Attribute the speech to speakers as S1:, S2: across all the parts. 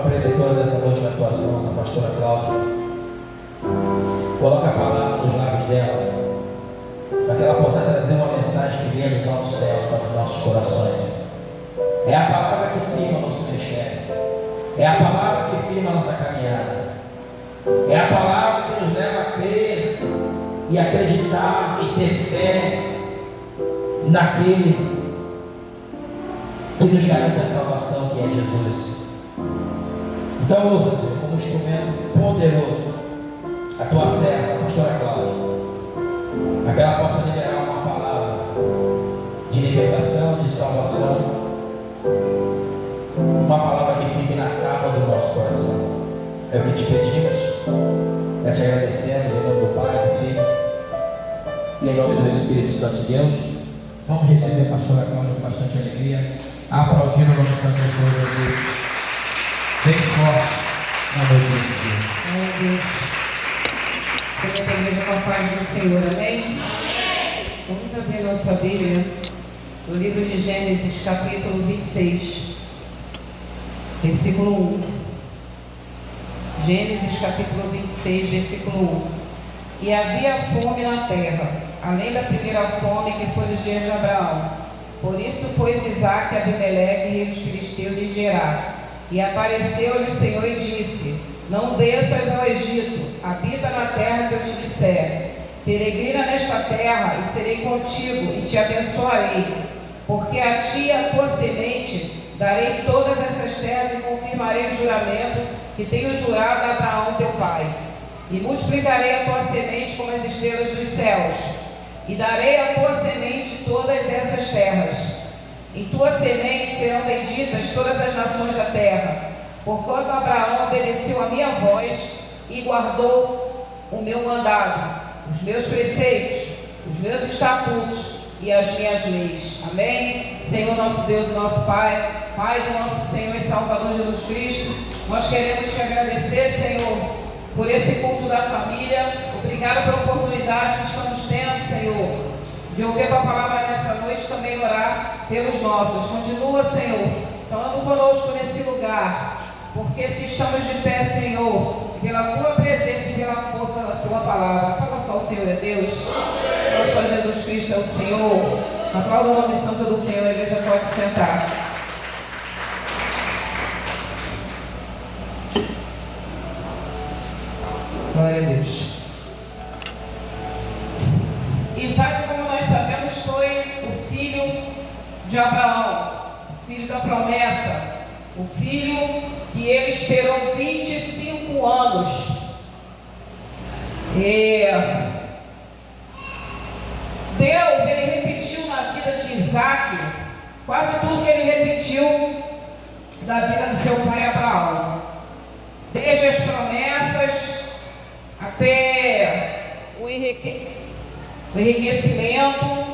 S1: preletora dessa noite nas tuas mãos, a pastora Cláudia. Coloca a palavra nos lábios dela, para que ela possa trazer uma mensagem que venha dos altos céus para os nossos corações. É a palavra que firma o nosso ministério, é a palavra que firma a nossa caminhada, é a palavra que nos leva a crer e acreditar e ter fé naquele que nos garante a salvação, que é Jesus. Então usa, Senhor, como instrumento poderoso a tua serva, a pastora Cláudia, para que ela possa liberar uma palavra de libertação, de salvação, uma palavra que fique na capa do nosso coração. É o que te pedimos, te agradecemos em nome do Pai, do Filho e em nome do Espírito Santo de Deus. Vamos receber a pastora Cláudia com bastante alegria, aplaudindo o nome do Santo Senhor Jesus bem forte na noite desse dia.
S2: Amém, Deus. Tenha a igreja com a paz do Senhor, amém? Amém. Vamos abrir nossa Bíblia no livro de Gênesis, capítulo 26, versículo 1. Gênesis, capítulo 26, versículo 1. E havia fome na terra, além da primeira fome que foi nos dias de Abraão. Por isso pôs Isaque a Abimeleque, rei dos filisteus de Gerar. E apareceu-lhe o Senhor e disse: Não desças ao Egito, habita na terra que eu te disser. Peregrina nesta terra, e serei contigo, e te abençoarei. Porque a ti e a tua semente darei todas essas terras, e confirmarei o juramento que tenho jurado a Abraão teu pai. E multiplicarei a tua semente como as estrelas dos céus, e darei à tua semente todas essas terras. Em tua semente serão benditas todas as nações da terra, porquanto Abraão obedeceu a minha voz e guardou o meu mandado, os meus preceitos, os meus estatutos e as minhas leis. Amém? Senhor nosso Deus e nosso Pai, Pai do nosso Senhor e Salvador Jesus Cristo, nós queremos te agradecer, Senhor, por esse culto da família. Obrigado pela oportunidade que estamos tendo, Senhor, de ouvir a palavra nessa noite, também orar pelos nossos. Continua, Senhor, falando conosco nesse lugar, porque se estamos de pé, Senhor, pela tua presença e pela força da tua palavra. Fala só, o Senhor é Deus, fala só, Jesus Cristo é o Senhor. Aplauda o nome santo do Senhor, a igreja pode sentar. Glória a Deus. Isaque, como nós sabemos, foi o filho de Abraão, o filho da promessa, o filho que ele esperou 25 anos. Deus, ele repetiu na vida de Isaque quase tudo que ele repetiu da vida do seu pai Abraão, desde as promessas até o enriquecimento,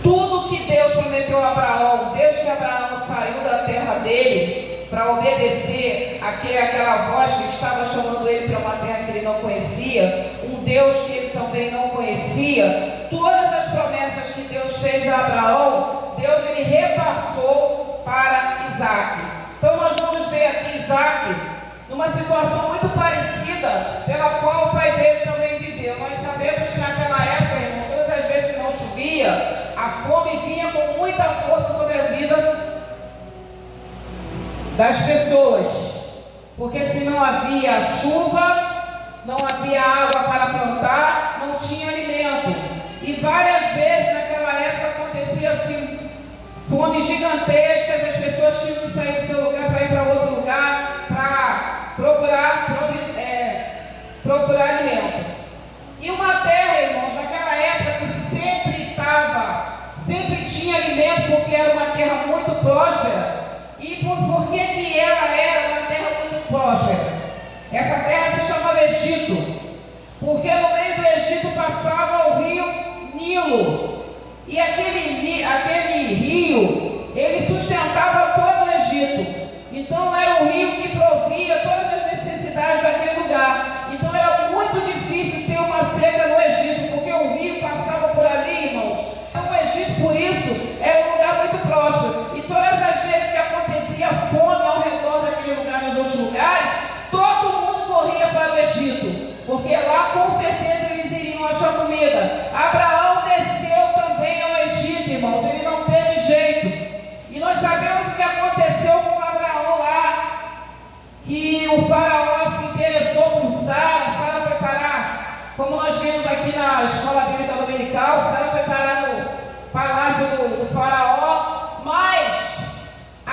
S2: tudo que Deus prometeu a Abraão, desde que Abraão saiu da terra dele para obedecer aquela voz que estava chamando ele para uma terra que ele não conhecia, um Deus que ele também não conhecia. Todas as promessas que Deus fez a Abraão, Deus ele repassou para Isaque. Então nós vamos ver aqui Isaque numa situação muito parecida pela qual o pai dele também viveu. Nós sabemos que naquela época, irmãos, todas as vezes que não chovia, a fome vinha com muita força sobre a vida das pessoas, porque se não havia chuva, não havia água para plantar, não tinha alimento. E várias vezes naquela época acontecia assim, fome gigantescas, as pessoas tinham que sair do seu lugar para ir para outro lugar, para procurar alimento. E uma terra, irmãos, naquela época que sempre tinha alimento, porque era uma terra muito próspera. E por que ela era uma terra muito próspera? Essa terra se chamava Egito, porque no meio do Egito passava o rio Nilo. E aquele rio, ele sustentava todo o Egito. E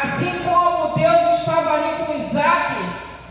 S2: Assim como Deus estava ali com Isaac,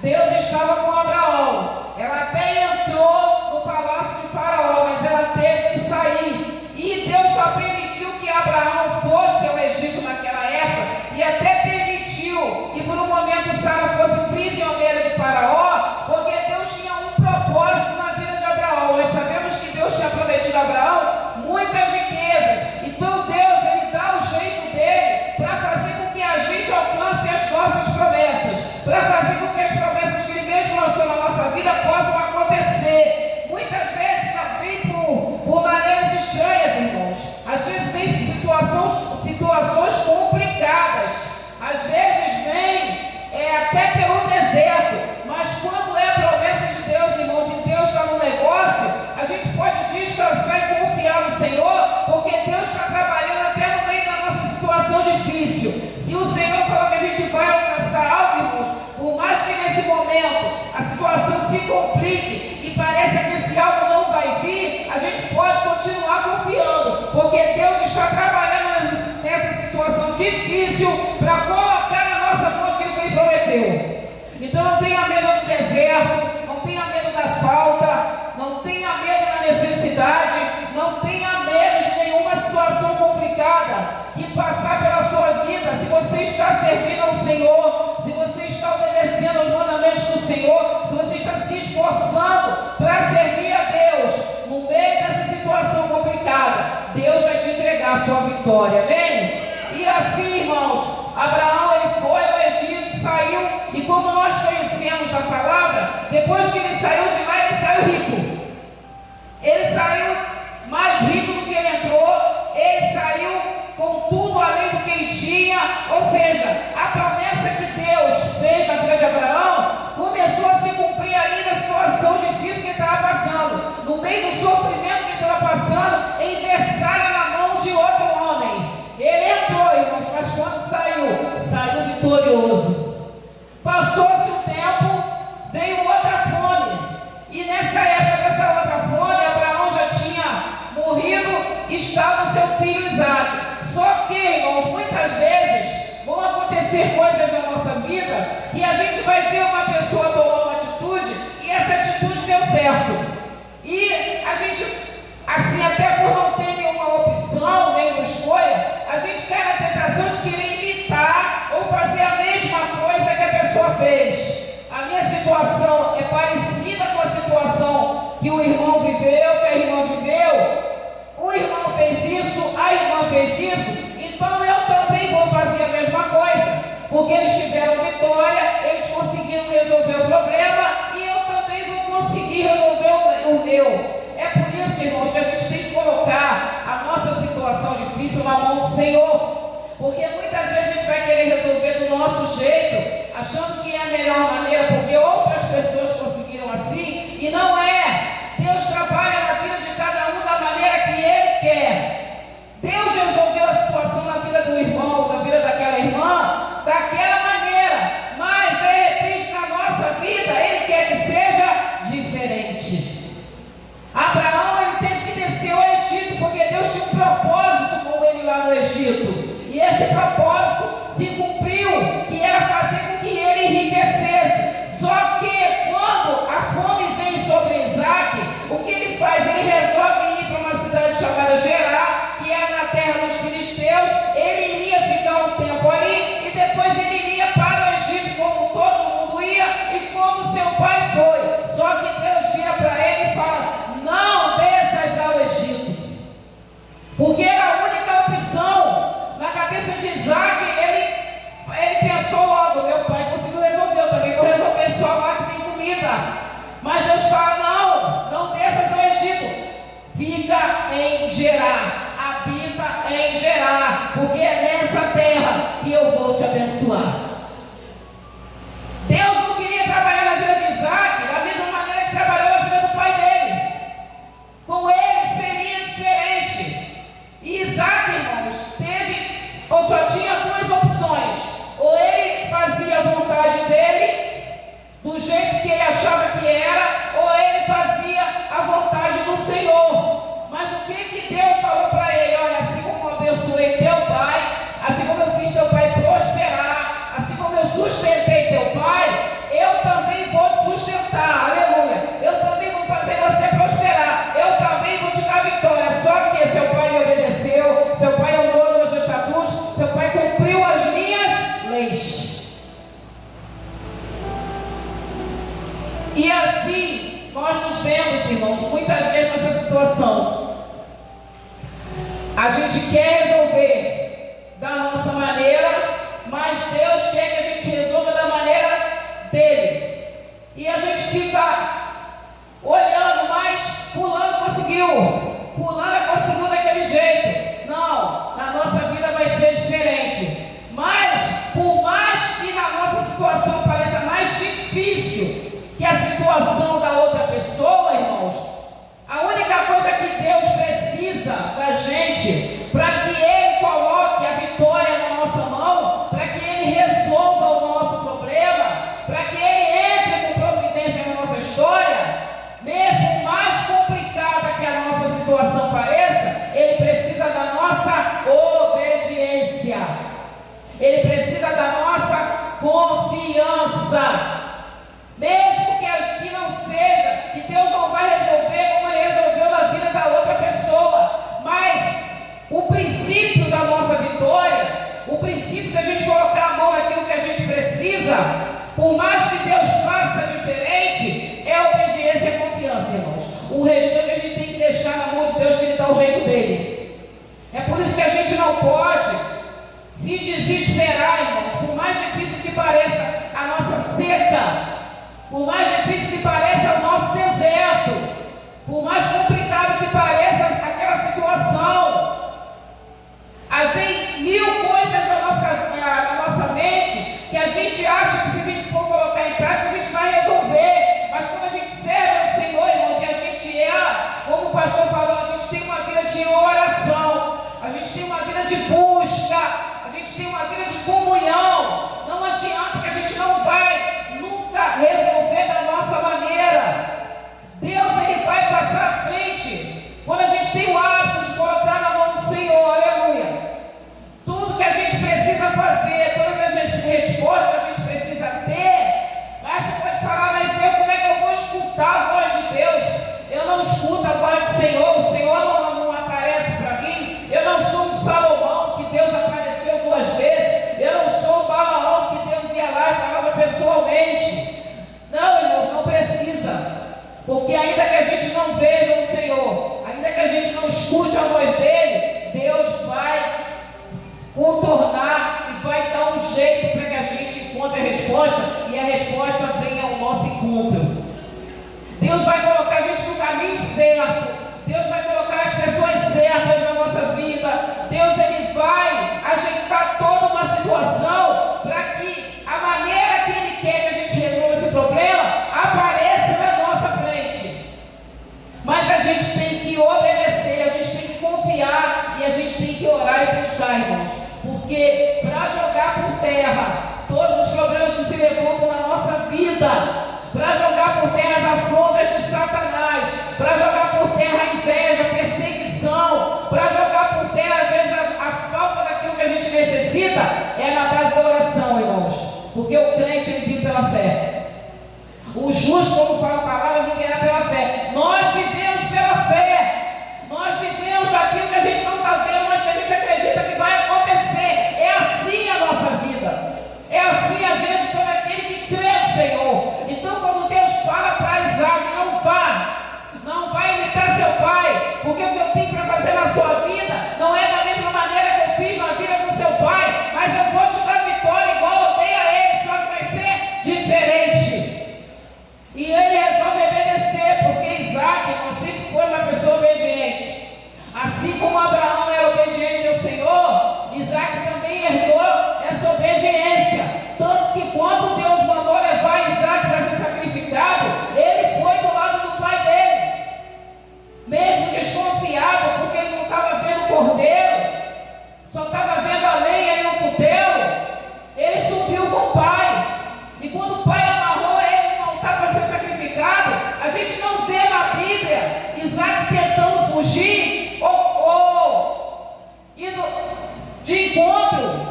S2: Deus estava com Abraão. Ela até entrou no palácio de Faraó, mas ela teve que sair. E Deus só permitiu que Abraão fosse ao Egito naquela época, e até permitiu que por um momento Sara fosse prisioneira de Faraó, porque Deus tinha um propósito na vida de Abraão. Nós sabemos que Deus tinha prometido a Abraão muitas riquezas. Então Deus, Ele dá o jeito dele para fazer com que a gente alcance as nossas promessas, para fazer com que as promessas que Ele mesmo lançou na nossa vida possam acontecer. Muitas vezes vem por maneiras estranhas, irmãos. Às vezes vem de situações complicadas. Às vezes vem até pelo deserto. Mas quando é a promessa de Deus, irmãos, e Deus está no negócio, a gente pode descansar e confiar no Senhor, porque Deus está trabalhando até no meio da nossa situação difícil. Se o Senhor falar que a gente vai alcançar algo, irmãos, por mais que nesse momento a situação se complique e pareça que esse algo não vai vir, a gente pode continuar confiando, porque Deus está trabalhando nessa situação difícil para colocar na nossa mão aquilo que Ele prometeu. Então não tenha medo do deserto, não tenha medo da falta, não tenha medo da necessidade, não tenha medo de nenhuma situação complicada que passar pela sua vida. Se você está servindo ao Senhor, se você está obedecendo aos mandamentos do Senhor, se você está se esforçando para servir a Deus, no meio dessa situação complicada, Deus vai te entregar a sua vitória, amém? E assim, irmãos, Abraão, ele foi ao Egito, saiu, e como nós conhecemos a palavra, depois que ele saiu de lá, ele saiu rico. Ele saiu mais rico do que ele entrou, ele saiu com tudo além do que ele tinha. Ou seja, a promessa que Deus fez na vida de Abraão começou a se cumprir ali na situação difícil que ele estava passando. No meio do sofrimento que ele estava passando, em versar na mão de outro homem. Ele entrou, irmãos, mas quando saiu vitorioso. Passou-se o tempo, veio outra fome. E nessa época dessa outra fome, Abraão já tinha morrido, estava o seu filho Isaac. Só que, irmãos, muitas vezes vão acontecer coisas na nossa vida e a gente vai ver uma pessoa tomar uma atitude e essa atitude deu certo. E a gente, assim, até por não ter nenhuma opção, nenhuma escolha, a gente cai na tentação de querer imitar ou fazer a mesma coisa que a pessoa fez. A minha situação é parecida com a situação que o irmão viveu, que a irmã viveu. O irmão fez isso, a irmã fez isso, então eu também vou fazer a mesma coisa, porque eles tiveram vitória, eles conseguiram resolver o problema e eu também vou conseguir resolver o meu. É por isso, irmãos, que a gente tem que colocar a nossa situação difícil na mão do Senhor, porque muitas vezes a gente vai querer resolver do nosso jeito, achando que é a melhor maneira, porque outras pessoas conseguiram assim, e não é. Deus trabalha na vida de cada um da maneira que Ele quer. Deus resolveu a situação na vida do irmão, na vida daquela irmã, daquela maneira, mas de repente na nossa vida Ele quer que seja diferente. Abraão, ele teve que descer ao Egito, porque Deus tinha um propósito com ele lá no Egito, e esse propósito se cumpriu, que era fazer com que ele enriquecesse. Só que quando a fome vem sobre Isaac, o que ele faz? Ele resolve ir para uma cidade chamada Gerar, que era na terra dos filisteus. Ele iria ficar um tempo ali e depois ele iria para o Egito, como todo mundo ia e como seu pai foi. Só que Deus vira para ele e fala: não desças ao Egito, porque era a única opção. Na cabeça de Isaac, ele pensou logo: meu pai conseguiu resolver, eu também vou resolver, só lá que tem comida. Mas Deus fala: não desças ao Egito, fica em Gerar, habita em Gerar, porque é nessa terra que eu vou te abençoar. Deus não queria trabalhar na vida de Isaac da mesma maneira que trabalhou na vida do pai dele. Com ele seria diferente. E Isaac, irmãos, ou só tinha duas opções: ou ele fazia a vontade dele, do jeito que ele achava que era, ou ele fazia a vontade do Senhor. Mas o que Deus falou para ele? Olha, assim como eu abençoei teu pai, assim como eu fiz teu pai prosperar, precisa da nossa confiança. Mesmo que não seja, que Deus não vai resolver como Ele resolveu na vida da outra pessoa, mas o princípio da nossa vitória, o princípio da gente colocar a mão naquilo que a gente precisa, por mais que Deus faça diferente, é obediência e confiança, irmãos. O restante a gente tem que deixar na mão de Deus, que Ele dá o jeito dele. É por isso que a gente não pode se desesperar, irmãos. Por mais difícil que pareça a nossa seca, por mais difícil que pareça o nosso deserto, por mais complicado que pareça aquela situação, a gente, mil coisas na nossa mente que a gente acha que se a gente for colocar em prática, a gente vai resolver. Mas quando a gente serve ao Senhor, irmãos, e a gente como o pastor falou, a gente tem uma vida de oração, a gente tem uma vida de busca, a gente tem uma vida de comunhão. Não adianta que a gente não vai resolver da nossa maneira. Deus, Ele vai passar à frente quando a gente tem o hábito de colocar na mão do Senhor. Aleluia. Tudo que a gente precisa fazer, todas as respostas que a gente precisa ter. Mas você pode falar, mas como é que eu vou escutar a voz de Deus? Eu não escuto a voz do Senhor. O Senhor não aparece para mim. Eu não sou um Salomão que Deus apareceu 2 vezes. Eu não sou um Balaão que Deus ia lá e falava pessoalmente. Não, irmãos, não precisa. Porque ainda que a gente não veja o Senhor, ainda que a gente não escute a voz dele, Deus vai contornar e vai dar um jeito para que a gente encontre a resposta e a resposta venha ao nosso encontro. Deus vai colocar a gente no caminho certo. Deus vai colocar as pessoas certas na nossa vida. Deus, Ele vai ajeitar toda uma situação para que a maneira que Ele quer que a gente resolva esse problema apareça na nossa frente. Mas a gente tem que obedecer, a gente tem que confiar e a gente tem que orar e buscar, irmãos. Porque para jogar por terra todos os problemas que se levantam na nossa vida, para jogar por terra as afrontas de Satanás, para jogar por terra a inveja, a perseguição, para jogar por terra às vezes a falta daquilo que a gente necessita, é na base da oração, irmãos. Porque o crente, ele vive pela fé. O justo, como fala a palavra, viverá pela fé. Nós vivemos pela fé. Nós vivemos daquilo que a gente não está vendo, mas que a gente acredita que vai acontecer. É assim a nossa vida. É assim a vida de todo aquele que crê no Senhor. Então, quando Deus fala para Isaac, não vai imitar seu pai, porque o que eu tenho para fazer na sua vida não é da mesma maneira que eu fiz na vida do seu pai, mas eu vou te dar vitória igual eu dei a ele, só que vai ser diferente. E ele resolve obedecer, porque Isaac não sempre foi uma pessoa obediente. Assim como Abraão era obediente ao Senhor, Isaac também herdou essa obediência. Tanto que quando Deus mandou levar Isaac para ser sacrificado, ele foi do lado do pai dele. Mesmo desconfiado, porque ele não estava vendo o cordeiro, só estava vendo a lenha e o cutelo, ele subiu com o pai. E quando o pai amarrou ele no altar para ser sacrificado, a gente não vê na Bíblia Isaac tentando fugir ou indo de encontro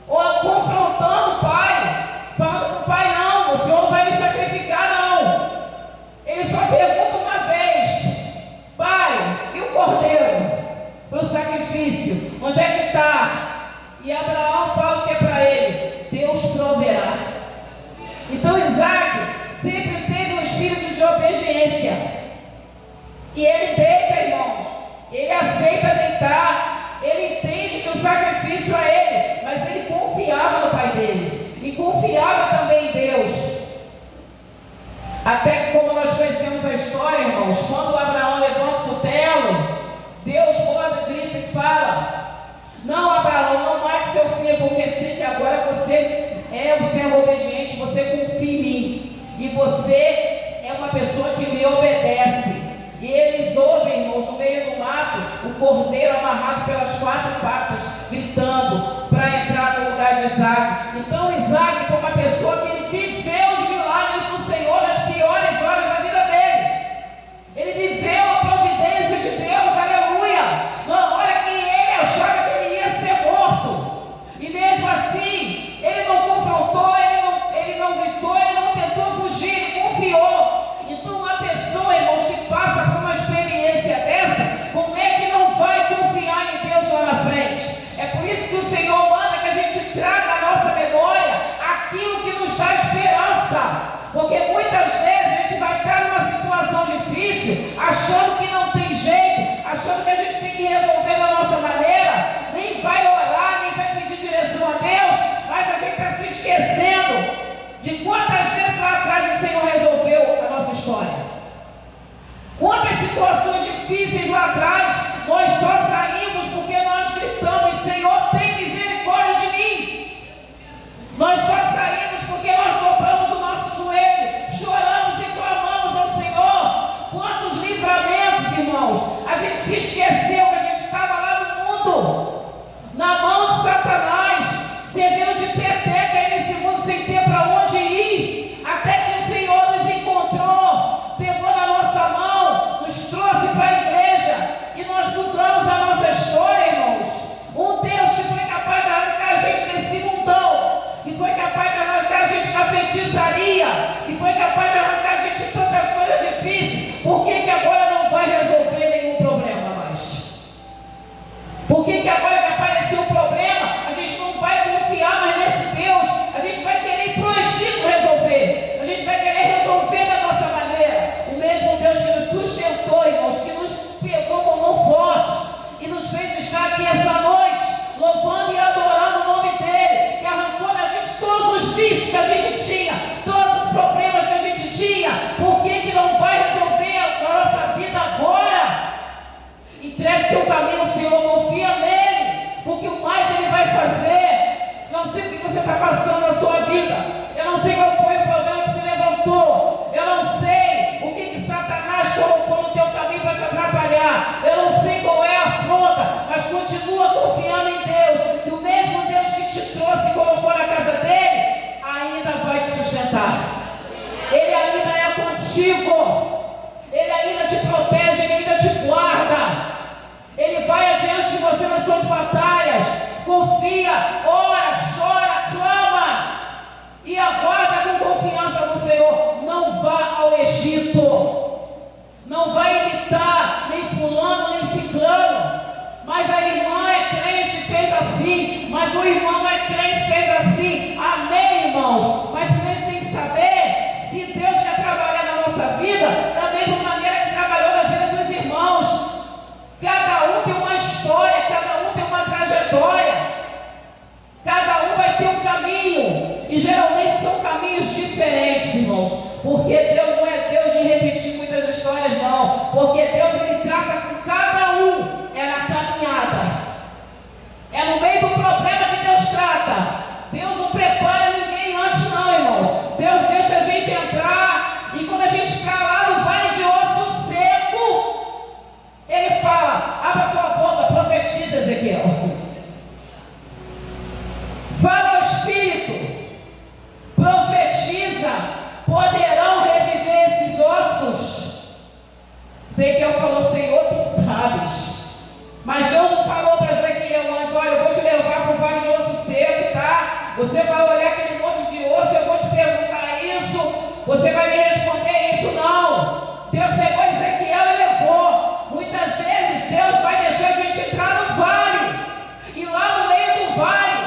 S2: ou confrontando o pai, falando para o pai: não, o senhor não vai me sacrificar, não. Ele só pergunta uma vez: pai, e o cordeiro para o sacrifício, onde é que está? E Abraão fala o que é para ele: Deus proverá. Então Isaac sempre teve um espírito de obediência, e ele deita, irmãos, ele aceita deitar, ele entende que o sacrifício é ele, mas ele confiava no pai dele, e confiava também em Deus. Até que, como nós conhecemos a história, irmãos, quando Abraão levanta o cutelo, Deus roda, grita e fala: não, Abraão, não mate seu filho, porque sei que agora você é um servo obediente, você confia em mim, e você é uma pessoa que me obedece. E eles ouvem, irmãos, no meio do mato, o cordeiro amarrado pelas 4 patas, gritando para entrar no lugar de Isaac. Então Isaac foi uma pessoa que ele viveu os milagres do Senhor nas piores horas da vida dele. Ele viveu a providência de Deus, aleluia, na hora que ele achava que ele ia ser morto. E mesmo assim, passando na sua vida. Eu não sei qual foi o problema que se levantou. Eu não sei o que Satanás colocou no teu caminho para te atrapalhar. Eu não sei qual é a afronta, mas continua confiando em Deus. E o mesmo Deus que te trouxe e colocou na casa dele, ainda vai te sustentar. Ele ainda é contigo. Ele ainda te protege, Ele ainda te guarda. Ele vai adiante de você nas suas batalhas. Confia, ora, chora, clama e aguarda com confiança no Senhor. Não vá ao Egito. Não vai imitar nem fulano, nem ciclano. Mas a irmã é crente, fez assim. Mas o irmão é crente, fez assim. Amém, irmãos? Mas primeiro tem que saber se Deus quer trabalhar na nossa vida da mesma maneira que trabalhou na vida dos irmãos. Cada um tem uma história, cada um tem uma trajetória, cada um vai ter um caminho, e geralmente são caminhos diferentes, irmãos, porque Deus não é Deus de repetir muitas histórias, não, porque Deus Ele trata com cada um, é na caminhada, é no meio do problema que Deus trata. Deus não prepara ninguém antes, não, irmãos. Deus deixa a gente entrar, e quando a gente está lá no vale de osso seco, Ele fala: abra tua boca, profetiza, Ezequiel. Fala ao Espírito, profetiza, poderão reviver esses ossos. Ezequiel falou: Senhor, tu sabes. Mas Deus não falou para Ezequiel antes: olha, eu vou te levar para o vale de osso seco, tá? Você vai olhar aquele monte de osso, eu vou te perguntar isso, você vai me responder isso. Não. Deus pegou Ezequiel e levou. Muitas vezes Deus vai deixar a gente entrar no vale, e lá no meio do vale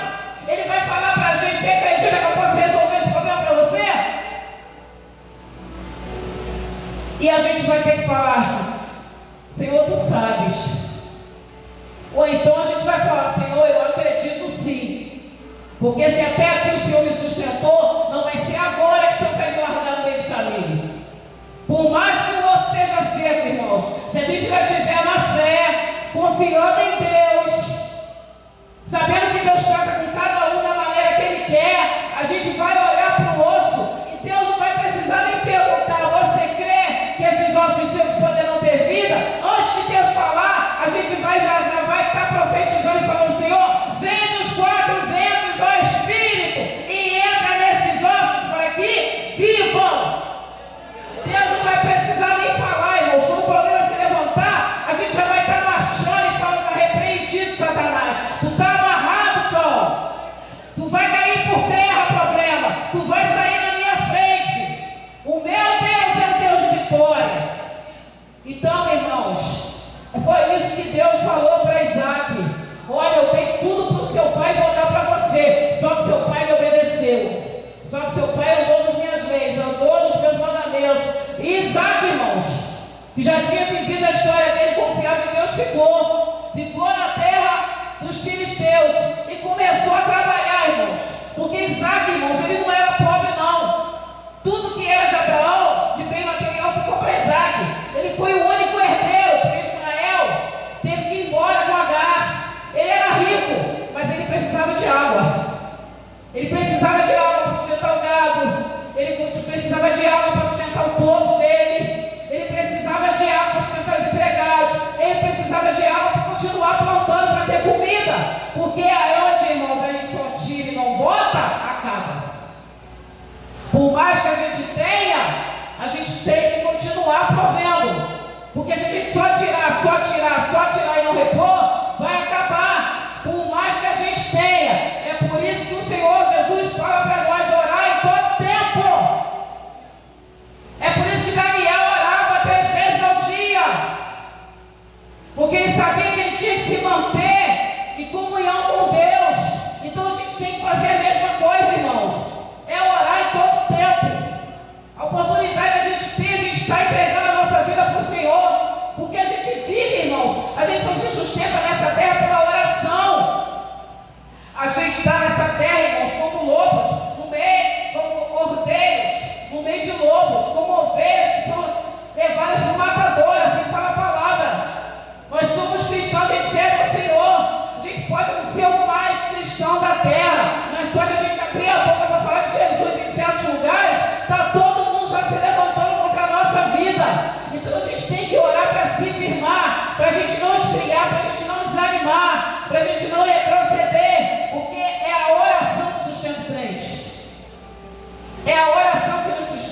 S2: Ele vai falar para a gente: você acredita que eu posso resolver esse problema para você? E a gente vai ter que falar: Senhor, tu sabes. Ou então a gente vai falar: Senhor, eu acredito sim, porque se até aqui o Senhor me sustentou, não vai ser agora que o Senhor vai me largar no meio do caminho.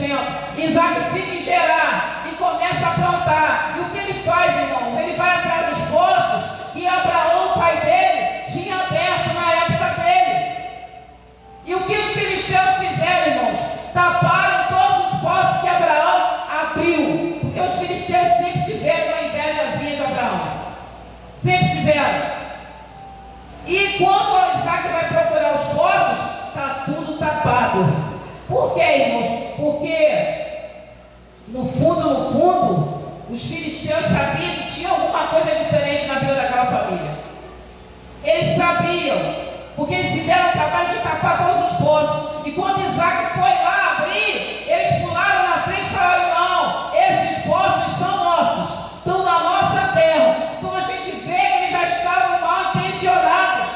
S2: sustento. Isaac fica em Gerar e começa a plantar. E o que ele faz, irmãos? Ele vai atrás dos poços que Abraão, o pai dele, tinha aberto na época dele. E o que os filisteus fizeram, irmãos? Taparam todos os poços que Abraão abriu. Porque os filisteus sempre tiveram uma invejazinha de Abraão. Sempre tiveram. E quando Isaac vai procurar os poços, está tudo tapado. Por quê, irmãos? Porque no fundo, os filisteus sabiam que tinha alguma coisa diferente na vida daquela família. Eles sabiam, porque eles se deram o trabalho de tapar todos os poços. E quando Isaac foi lá abrir, eles pularam na frente e falaram: não, esses poços são nossos, estão na nossa terra. Então a gente vê que eles já estavam mal intencionados.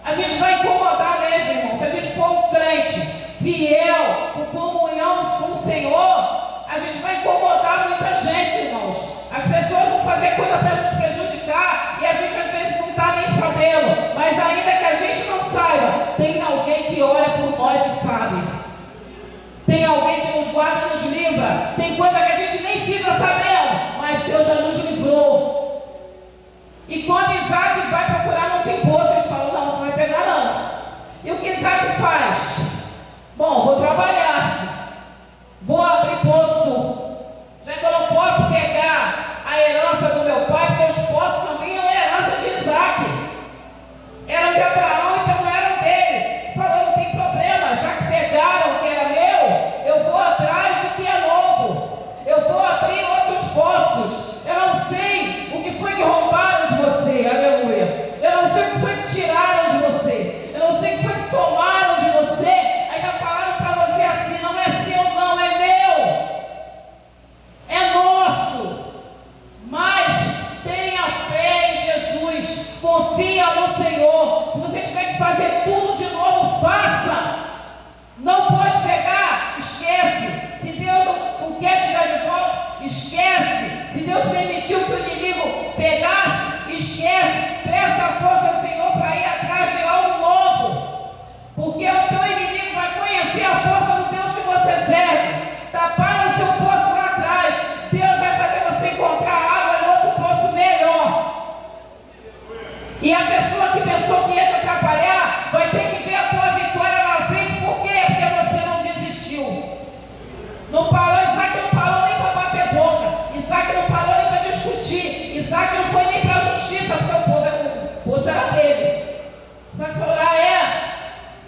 S2: A gente vai incomodar mesmo, irmão. Se a gente for um crente fiel, com comunhão com o Senhor, a gente vai incomodar muita gente, irmãos. As pessoas vão fazer coisa para nos prejudicar e a gente às vezes não está nem sabendo. Mas ainda que a gente não saiba, tem alguém que ora por nós e sabe. Tem alguém que nos guarda e nos livra. Tem coisa que a gente nem fica sabendo, mas Deus já nos livrou. E quando Isaac vai procurar, não tem poço. Eles falam: não, você vai pegar não. E o que Isaac faz? Bom, vou trabalhar, vou abrir poço, já que eu não posso pegar a herança do meu pai, porque os poços também eram herança de Isaac, eram de Abraão, então não eram dele. Falou: não tem problema, já que pegaram o que era meu, eu vou atrás do que é novo, eu vou abrir outros poços. Eu não sei o que foi que roubaram de você, aleluia, eu não sei o que foi que tiraram de você, eu não sei o que foi que tomaram de você. Confia no Senhor. Se você tiver que fazer tudo de novo, faça. Não pode pegar, esquece. Se Deus não quer te dar de volta, esquece. Se Deus permitiu que o inimigo pegasse, esquece. Presta força ao Senhor para ir atrás de algo novo, porque o teu inimigo vai conhecer a força do Deus que você serve. Tapar o seu poço lá atrás, Deus vai fazer você encontrar água em outro poço melhor. E a pessoa que pensou que ia te atrapalhar vai ter que ver a tua vitória na frente. Por quê? Porque você não desistiu. Não parou, Isaac não parou nem para bater boca. Isaac não parou nem para discutir. Isaac não foi nem para a justiça, porque o poço era dele. Isaac falou: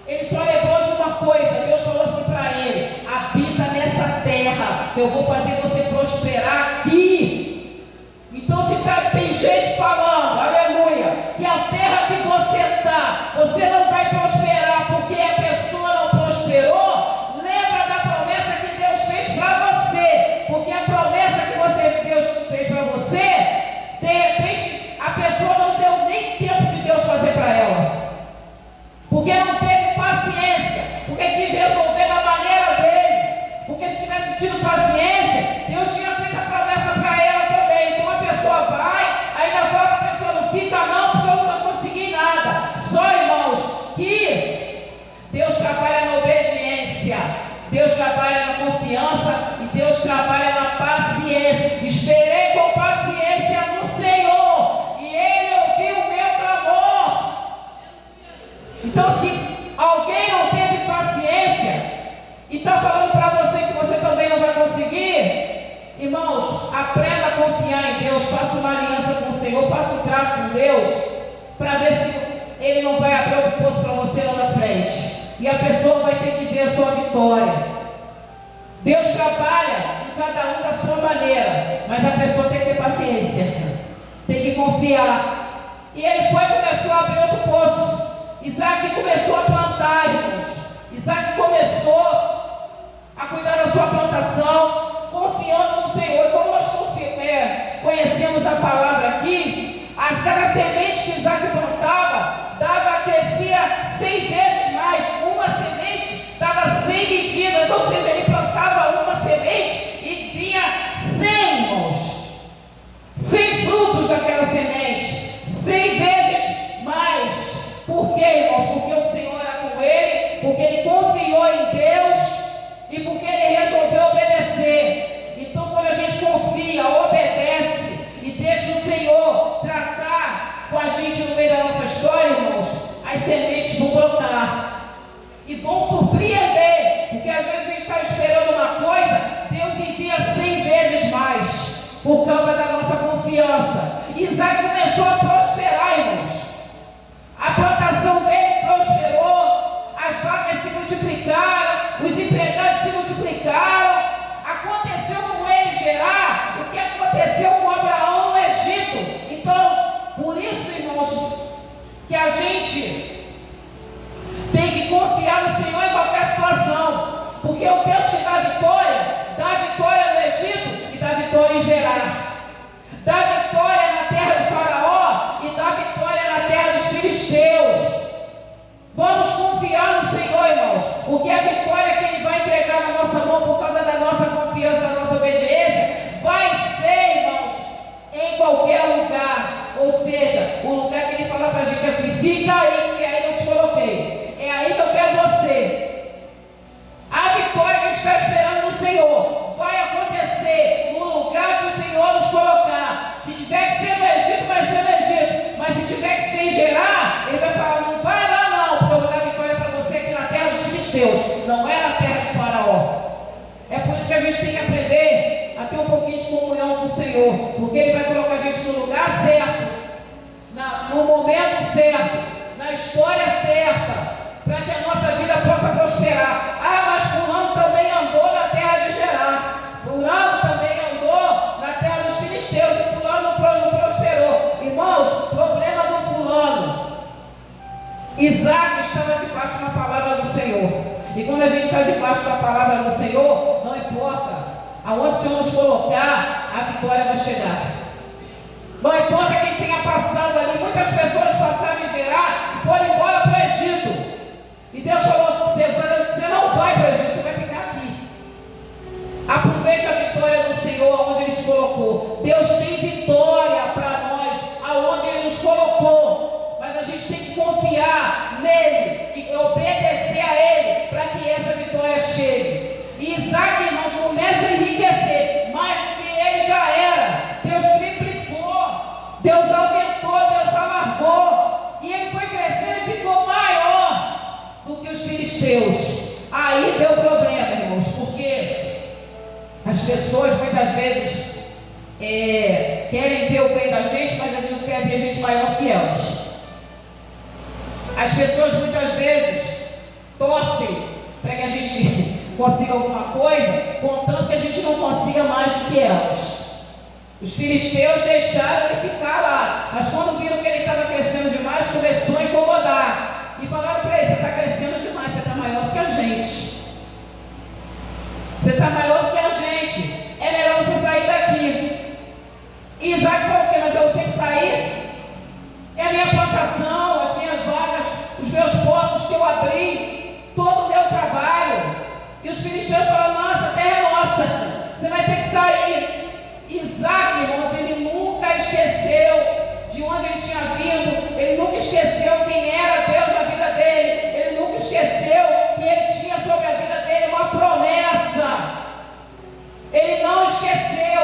S2: ele só lembrou de uma coisa. Deus falou assim para ele: habita nessa terra, eu vou fazer você prosperar aqui. Então se tem gente falando, aleluia, que a terra que você está, você não vai prosperar porque a pessoa não prosperou, lembra da promessa que Deus fez para você, porque a promessa que Deus fez para você, de repente a pessoa não deu nem tempo de Deus fazer para ela, porque não teve paciência, porque quis resolver da maneira dele, porque se tivesse tido paciência, Deus tinha feito a promessa para ela também. Então a pessoa vai, ainda fala que a pessoa não fica não, porque eu não consegui nada. Só, irmãos, que Deus trabalha na obediência, Deus trabalha na confiança e Deus trabalha na paciência. Esperei com paciência no Senhor e Ele ouviu o meu clamor. Então, se alguém não teve paciência e está falando para você que você também não vai conseguir, irmãos, aprenda a confiar em Deus, faça uma aliança com o Senhor, faça um trato com Deus, para ver se Ele não vai abrir o poço para você lá na frente, e a pessoa vai ter que ver a sua vitória. Deus trabalha em cada um da sua maneira, mas a pessoa tem que ter paciência, tem que confiar. E ele foi e começou a abrir outro poço. Isaac começou a plantar, irmãos. Isaac começou a cuidar da sua plantação, confiando no Senhor. E como nós conhecemos a palavra aqui, cada semente que Isaac plantava, crescia 100 vezes mais. Uma semente dava 100 medidas, ou seja, ele plantava uma semente e vinha 100, irmãos, 100 frutos daquela semente, 100 vezes mais. Por quê, irmãos? Porque o Senhor multiplicaram, os empregados se multiplicaram. Aconteceu com ele Gerar o que aconteceu com Abraão no Egito. Então, por isso, irmãos, que a gente tem que confiar no Senhor em qualquer situação, porque o Deus que dá vitória no Egito e dá vitória em Gerar, dá vitória na terra de Faraó e dá vitória na terra dos filisteus. Vamos confiar no Senhor, irmãos, porque a vitória que Ele vai entregar na nossa mão por causa da nossa confiança, da nossa obediência, vai ser, irmãos, em qualquer lugar. Ou seja, o lugar que Ele fala para a gente assim: fica aí, que aí eu te coloquei. É aí que eu quero você. A vitória que a gente está esperando no Senhor vai acontecer no lugar que o Senhor nos colocar. Se tiver que ser no Egito, vai ser no Egito. Mas se tiver que ser em Gerar, Ele vai falar: não vai lá não, porque eu vou dar vitória para você aqui na terra dos filisteus, não é na terra de Faraó. É por isso que a gente tem que aprender a ter um pouquinho de comunhão com o Senhor, porque Ele vai colocar a gente no lugar certo, no momento certo, na história certa, para que a nossa vida possa prosperar. Ah, mas fulano também andou na terra de Gerar, fulano também andou na terra dos filisteus, e fulano não prosperou. Irmãos, problema do fulano: Isaac estava debaixo da palavra do Senhor. E quando a gente está debaixo da palavra do Senhor, não importa aonde o Senhor nos colocar, a vitória vai chegar. Não importa quem tenha passado ali. Muitas pessoas passaram em Gerar e foram embora para o Egito. E Deus falou: você não vai para o Egito, você vai ficar aqui. Aproveite a vitória do Senhor onde Ele te colocou. Deus tem vitória para nós aonde Ele nos colocou. Mas a gente tem que confiar nele e obedecer a Ele para que essa vitória chegue. E Isaac, irmãos, começa a enriquecer mais do que ele já era. Deus triplicou, Deus aumentou, Deus alargou. E ele foi crescendo e ficou maior do que os filisteus. Aí deu problema, irmãos, porque as pessoas muitas vezes querem ver o bem da gente, mas a gente não quer ver gente maior que elas. As pessoas muitas vezes torcem para que a gente consiga alguma coisa, contanto que a gente não consiga mais do que elas. Os filisteus deixaram ele ficar lá, mas quando viram que ele estava crescendo demais, começou a incomodar. E falaram para ele: você está crescendo demais, você está maior do que a gente. Você está maior do que a gente. É melhor você sair daqui. E Isaac falou: o quê? Mas eu vou ter que sair? É a minha plantação, as minhas vagas, os meus poços que eu abri, todo o meu trabalho. E os filisteus falaram: nossa, a terra é nossa, você vai ter que sair. Isaac, irmãos, ele nunca esqueceu de onde ele tinha vindo, ele nunca esqueceu quem era Deus na vida dele, ele nunca esqueceu que ele tinha sobre a vida dele uma promessa. Ele não esqueceu,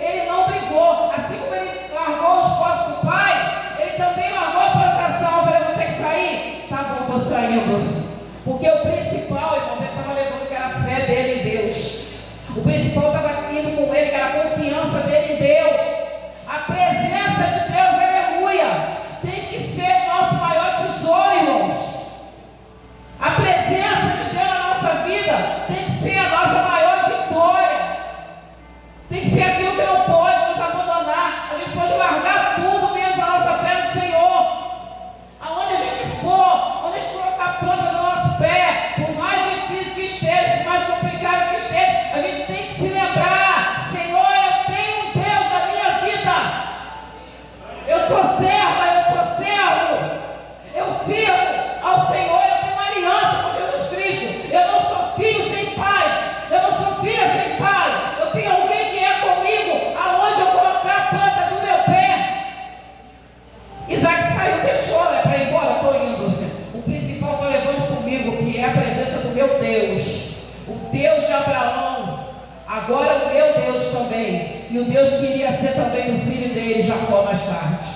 S2: ele não brigou. Assim como ele largou os poços do pai, ele também largou a plantação. Eu vou ter que sair? Tá bom, estou saindo. Porque o principal, irmãos, ele estava levando que era a fé dele em Deus. O principal estava indo com ele, que era a confiança dele em Deus. A presença de Deus, aleluia, tem que ser o nosso maior tesouro, irmãos. A presença de Deus na nossa vida tem que ser a nossa maior vitória. Tem que ser aquilo que não pode nos abandonar. A gente pode largar tudo menos a nossa fé no Senhor. Aonde a gente for, onde a gente colocar a planta do nosso pé, por mais difícil que esteja, por mais complicado que esteja, a gente tem que se lembrar: Senhor, eu tenho um Deus na minha vida. Eu sou serva, eu sou servo. Eu sirvo ao Senhor, eu tenho uma aliança com Jesus Cristo. Eu não sou filho sem pai, eu não sou filha sem pai. Eu tenho alguém que é comigo aonde eu colocar a planta do meu pé. Isaac saiu, deixou, para ir embora, estou indo. O principal estou levando comigo, que é a presença do meu Deus. O Deus de Abraão, agora o meu Deus também. E o Deus que iria ser também o filho dele, Jacó, mais tarde.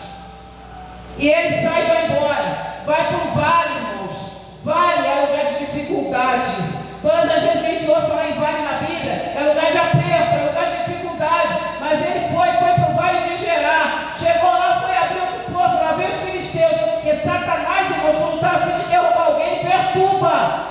S2: E ele sai e vai embora. Vai para o vale, irmãos. Vale é lugar de dificuldade. Todas as vezes que a gente ouve falar em vale na Bíblia, é lugar de aperto, é lugar de dificuldade. Mas ele foi para o vale de Gerar. Chegou lá, foi abrir outro poço, lá veio os filisteus. Porque Satanás, irmãos, quando está a fim de derrubar alguém, ele perturba.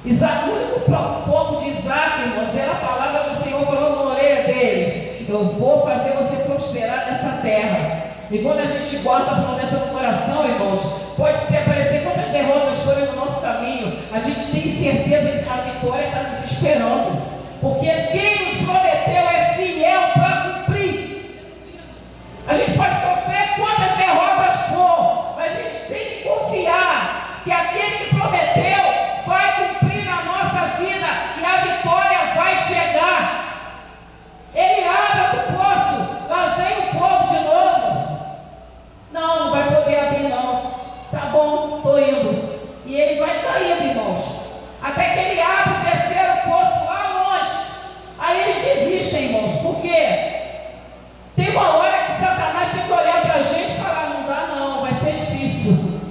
S2: Isaac, o único foco de Isaac, irmãos, era a palavra do Senhor falando na orelha dele: eu vou fazer você prosperar nessa terra. E quando a gente guarda a promessa no coração, irmãos, pode parecer quantas derrotas forem no nosso caminho, a gente tem certeza que a vitória está nos esperando, porque quem nos prometeu é fiel para cumprir. A gente pode sofrer quantas derrotas for, mas a gente tem que confiar que aquele que prometeu vai cumprir na nossa vida e a vitória vai chegar. Ele abre o poço, lá vem o povo de novo. Não vai poder abrir não. Tá bom, estou indo. E ele vai saindo, irmãos, até que ele abre o terceiro poço lá longe. Aí eles desistem, irmãos, porque tem uma hora que Satanás tem que olhar para a gente e falar: não dá não, vai ser difícil.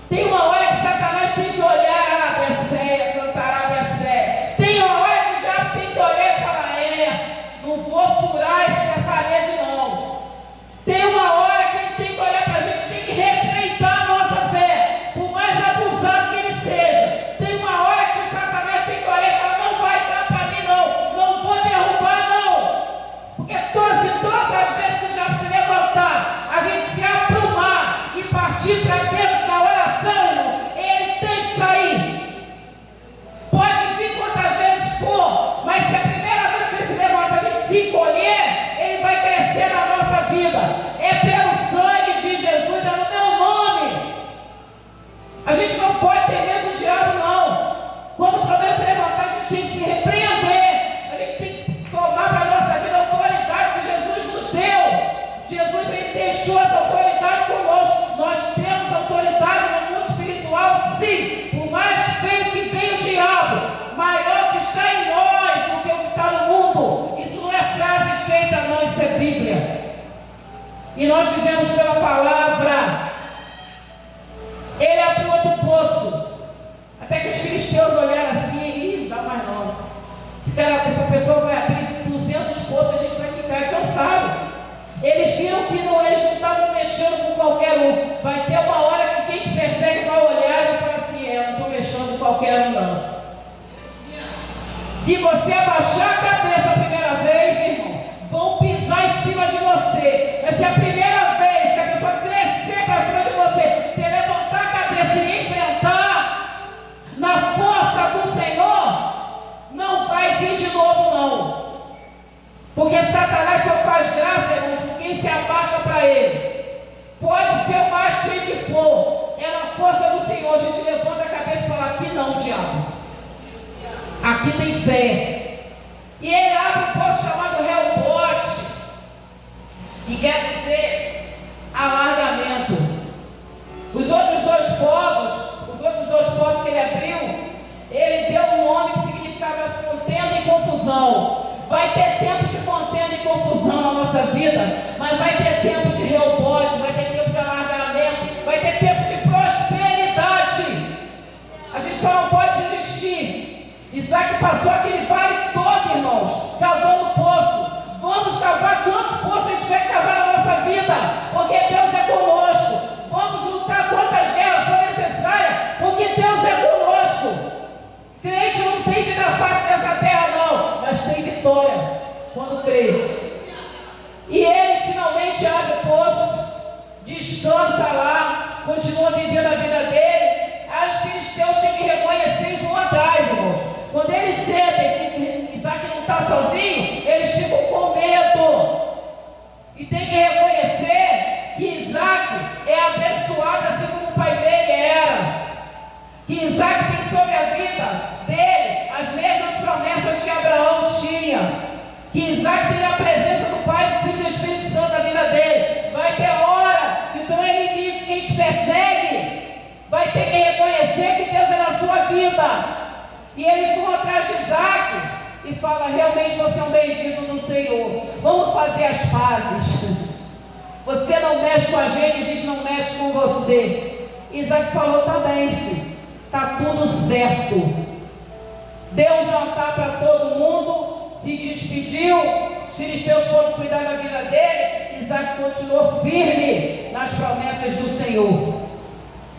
S2: Tem uma hora que Satanás tem que olhar: ah, Besséia, cantará Besséia. Tem uma hora que o diabo tem que olhar e falar: não vou furar essa parede não. Tem uma hora que ele tem que olhar para a gente, tem que respeitar a nossa fé, por mais abusado que ele seja. Tem uma hora que o Satanás tem que olhar e falar: não vai dar para mim não, não vou derrubar não. Porque todas as vezes que o diabo se levantar, a gente se aprumar e partir para dentro da oração, irmão, ele tem que sair. Pode vir quantas vezes for, mas se a primeira vez que ele se levanta a gente se encolher, ele vai crescer na nossa vida. É pelo sangue de Jesus, é no meu nome. A gente não pode ter medo do diabo não. Quando o problema se levantar, a gente tem que se repreender. A gente tem que tomar para a nossa vida a autoridade que Jesus nos deu. Jesus, ele deixou essa autoridade conosco. Nós temos autoridade no mundo espiritual, sim. Por mais feio que venha o diabo, maior que está em nós do que o que está no mundo. Isso não é frase feita não, isso é Bíblia. E nós vivemos pela palavra. Ele abriu outro poço, até que os filisteus olharam assim: e não dá mais não. Essa pessoa vai abrir 200 poços, a gente vai ficar cansado. Eles viram que eles não estavam mexendo com qualquer um. Vai ter uma hora que quem te persegue vai olhar e falar assim: não estou mexendo com qualquer um não. Se você abaixar a cabeça a primeira vez, irmão, vão pisar em cima de você. Vai ser a primeira vez que a pessoa crescer para cima de você, você levantar a cabeça e enfrentar na força do Senhor, não vai vir de novo não. Porque Satanás só faz graça, irmãos, com quem se abaixa para ele. Pode ser o mais cheio que for, é na força do Senhor. A gente levanta a cabeça e fala: aqui não, diabo, aqui tem fé. E ele abre um poço chamado Rehobote, que quer dizer alargamento. Os outros dois poços que ele abriu, ele deu um nome que significava contenda e confusão. Vai ter tempo de contenda e confusão na nossa vida, mas vai ter tempo de Rehobote, vai ter tempo de alargamento, vai ter tempo de prosperidade. A gente só não pode desistir. Isaac passou aquele vale todo, irmãos, cavando poço. Vamos cavar quantos poços a gente vai cavar na nossa vida, porque Deus é conosco. Vamos juntar quantas guerras for necessárias, porque Deus é conosco. Crente não tem vida fácil nessa terra não, mas tem vitória quando crê. E ele finalmente abre o poço, descansa lá, continua vivendo a vida dele. Aí os filisteus têm que reconhecer e vão atrás, irmãos. Quando eles sentem que Isaac não está sozinho, eles ficam com medo. E tem que reconhecer que Isaac é abençoado assim como o pai dele era. Que Isaac tem sobre a vida dele as mesmas promessas que Abraão tinha. Que Isaac tem a presença do Pai, do Filho e do Espírito Santo na vida dele. Vai ter hora que o teu inimigo, quem te persegue, vai ter que reconhecer que Deus é na sua vida. E eles vão atrás de Isaac e falam: realmente você é um bendito do Senhor, vamos fazer as pazes. Você não mexe com a gente não mexe com você. Isaac falou: tá bem, filho, tá tudo certo. Deu um jantar para todo mundo, se despediu, os filisteus foram cuidar da vida dele. Isaac continuou firme nas promessas do Senhor,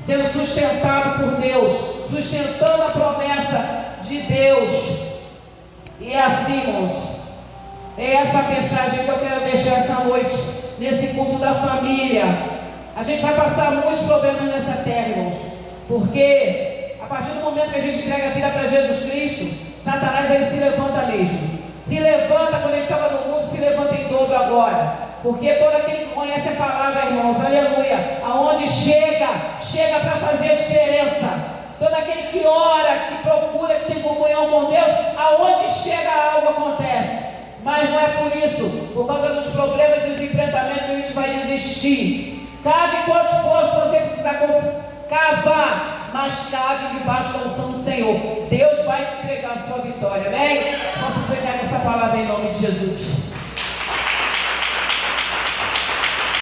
S2: sendo sustentado por Deus, sustentando a promessa de Deus. E é assim, irmãos, é essa mensagem que eu quero deixar essa noite, nesse culto da família. A gente vai passar muitos problemas nessa terra, irmãos, porque a partir do momento que a gente entrega a vida para Jesus Cristo, Satanás ele se levanta mesmo. Se levanta quando ele estava no mundo, se levanta em dobro agora. Porque todo aquele que conhece a palavra, irmãos, aleluia, aonde chega para fazer a diferença. Todo aquele que ora, que procura, que tem comunhão com Deus, aonde chega algo acontece. Mas não é por isso, por causa dos problemas e dos enfrentamentos, que a gente vai desistir. Cave quanto esforço você precisa cavar, mas cave debaixo da unção do Senhor. Deus vai te entregar a sua vitória, amém? Posso entregar essa palavra em nome de Jesus.